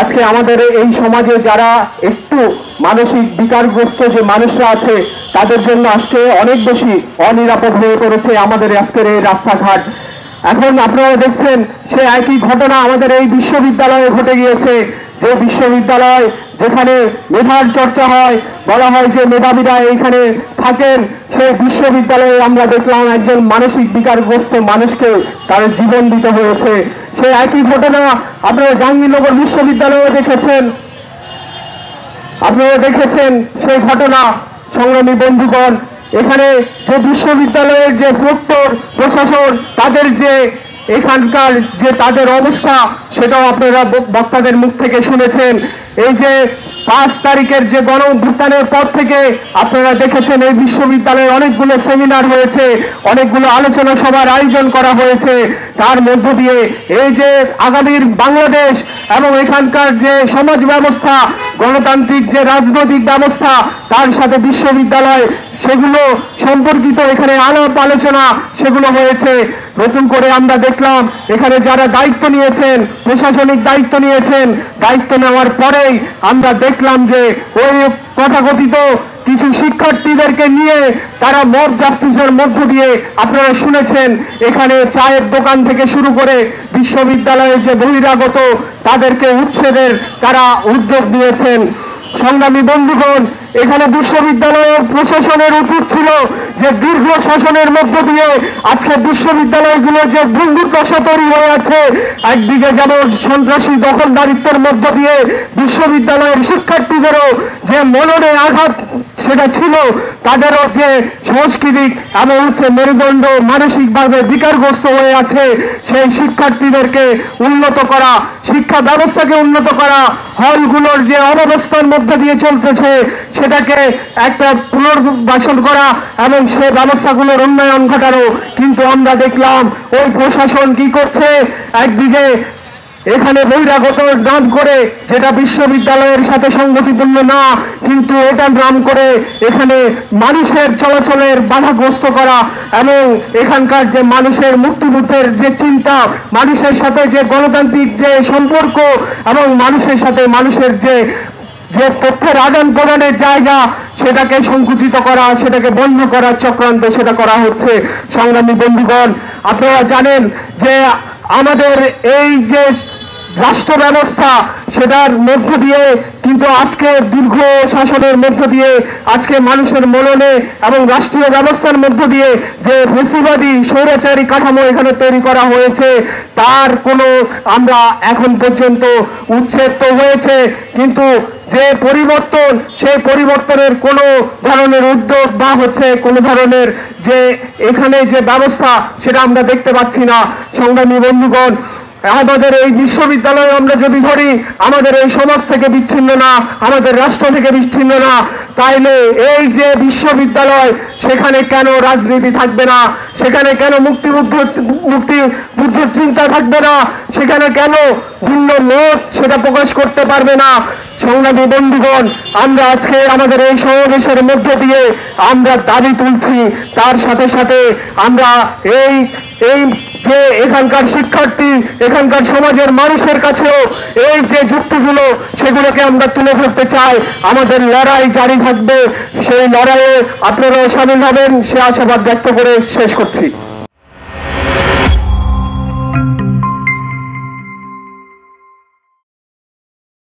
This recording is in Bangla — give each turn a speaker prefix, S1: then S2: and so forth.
S1: আজকে আমাদের এই সমাজে যারা একটু মানসিক বিকারগ্রস্ত যে মানুষরা আছে তাদের জন্য আজকে অনেক বেশি অনিরাপদ হয়ে পড়েছে আমাদের আজকের এই রাস্তাঘাট। এখন আপনারা দেখছেন সে একই ঘটনা আমাদের এই বিশ্ববিদ্যালয়ে ঘটে গিয়েছে, যে বিশ্ববিদ্যালয় যেখানে মেধার চর্চা হয়, বলা হয় যে মেধাবীরা এইখানে থাকেন, সেই বিশ্ববিদ্যালয়ে আমরা দেখলাম একজন মানসিক বিকারগ্রস্ত মানুষকে তার জীবন দিতে হয়েছে। সে একই ঘটনা আপনারা জাহাঙ্গীরনগর বিশ্ববিদ্যালয়ে দেখেছেন, সেই ঘটনা। সংগ্রামী বন্ধুগণ, এখানে যে বিশ্ববিদ্যালয়ের যে প্রক্টর প্রশাসন তাদের যে এখানকার যে তাদের অবস্থা সেটাও আপনারা বক্তাদের মুখ থেকে শুনেছেন। এই যে 5 তারিখের যে গণ অভ্যুত্থানের পর থেকে আপনারা দেখেছেন এই বিশ্ববিদ্যালয়ে অনেকগুলো সেমিনার হয়েছে, অনেকগুলো আলোচনা সভার আয়োজন করা হয়েছে। তার মধ্য দিয়ে এই যে আগামীর বাংলাদেশ এবং এখানকার যে সমাজ ব্যবস্থা, গণতান্ত্রিক যে রাজনৈতিক ব্যবস্থা, তার সাথে বিশ্ববিদ্যালয় সেগুলো সম্পর্কিত এখানে আলাপ আলোচনা সেগুলো হয়েছে। নতুন করে আমরা দেখলাম এখানে যারা দায়িত্ব নিয়েছেন, প্রশাসনিক দায়িত্ব নিয়েছেন, দায়িত্ব নেওয়ার পরেই আমরা দেখলাম যে ওই তথাকথিত কিছু শিক্ষার্থীদেরকে নিয়ে তারা মব জাস্টিসের মধ্য দিয়ে আপনারা শুনেছেন এখানে চায়ের দোকান থেকে শুরু করে বিশ্ববিদ্যালয়ের যে বহিরাগত তাদেরকে উচ্ছেদের তারা উদ্যোগ নিয়েছেন। সংগ্রামী বন্ধুগণ, এখানে বিশ্ববিদ্যালয়ের প্রশাসনের উচিত ছিল যে দীর্ঘ শাসনের মধ্য দিয়ে আজকে বিশ্ববিদ্যালয়গুলো যে ভঙ্গুর দশা তৈরি হয়ে আছে, একদিকে যেমন সন্ত্রাসী দখলদারিত্বের মধ্য দিয়ে বিশ্ববিদ্যালয়ের শিক্ষার্থীদেরও যে মননে আঘাত সেটা ছিল, তাদেরও যে সাংস্কৃতিক এবং মেরুদণ্ড মানসিকভাবে বিকারগ্রস্ত হয়ে আছে, সেই শিক্ষার্থীদেরকে উন্নত করা, শিক্ষা ব্যবস্থাকে উন্নত করা, হলগুলোর যে অব্যবস্থার মধ্যে দিয়ে চলতেছে সেটাকে একটা পুনর্বাসন করা এবং সে ব্যবস্থাগুলোর উন্নয়ন ঘটানো। কিন্তু আমরা দেখলাম ওই প্রশাসন কি করছে, একদিকে এখানে বহিরাগত নাম করে, যেটা বিশ্ববিদ্যালয়ের সাথে সংগতিপূর্ণ না, কিন্তু এটার নাম করে এখানে মানুষের চলাচলের বাধাগ্রস্ত করা এবং এখানকার যে মানুষের মুক্তিযুদ্ধের যে চিন্তা, মানুষের সাথে যে গণতান্ত্রিক যে সম্পর্ক এবং মানুষের সাথে মানুষের যে তথ্যের আদান প্রদানের জায়গা সেটাকে সংকুচিত করা, সেটাকে বন্ধ করার চক্রান্ত সেটা করা হচ্ছে। সংগ্রামী বন্ধুগণ, আপনারা জানেন যে আমাদের এই যে রাষ্ট্র ব্যবস্থা সেটার মধ্য দিয়ে কিন্তু আজকে দীর্ঘ শাসনের মধ্য দিয়ে আজকে মানুষের মননে এবং রাষ্ট্রীয় ব্যবস্থার মধ্য দিয়ে যে ফেসিবাদী স্বৈরাচারী কাঠামো এখানে তৈরি করা হয়েছে, তার কোনো আমরা এখন পর্যন্ত উচ্ছেদ তো হয়েছে, কিন্তু যে পরিবর্তন, সেই পরিবর্তনের কোনো ধরনের উদ্যোগ বা কোনো ধরনের যে এখানে যে ব্যবস্থা সেটা আমরা দেখতে পাচ্ছি না। সংগ্রামী বন্ধুগণ, আমাদের এই বিশ্ববিদ্যালয় আমরা যদি ধরি আমাদের এই সমাজ থেকে বিচ্ছিন্ন না, আমাদের রাষ্ট্র থেকে বিচ্ছিন্ন না, তাইলে এই যে বিশ্ববিদ্যালয় সেখানে কেন রাজনীতি থাকবে না, সেখানে কেন মুক্তিযুদ্ধের চিন্তা থাকবে না, সেখানে কেন ভিন্ন মত সেটা প্রকাশ করতে পারবে না। সংগ্রামী বন্ধুগণ, আমরা আজকে আমাদের এই সমাবেশের মধ্য দিয়ে আমরা দাবি তুলছি, তার সাথে সাথে আমরা এই যে এখানকার শিক্ষার্থী, এখানকার সমাজের মানুষের কাছেও এই যে যুক্তিগুলো সেগুলোকে আমরা তুলে ধরতে চাই। আমাদের লড়াই জারি থাকবে, সেই লড়াইয়ে আপনারাও সামিল হবেন সে আশাবাদ ব্যক্ত করে শেষ করছি।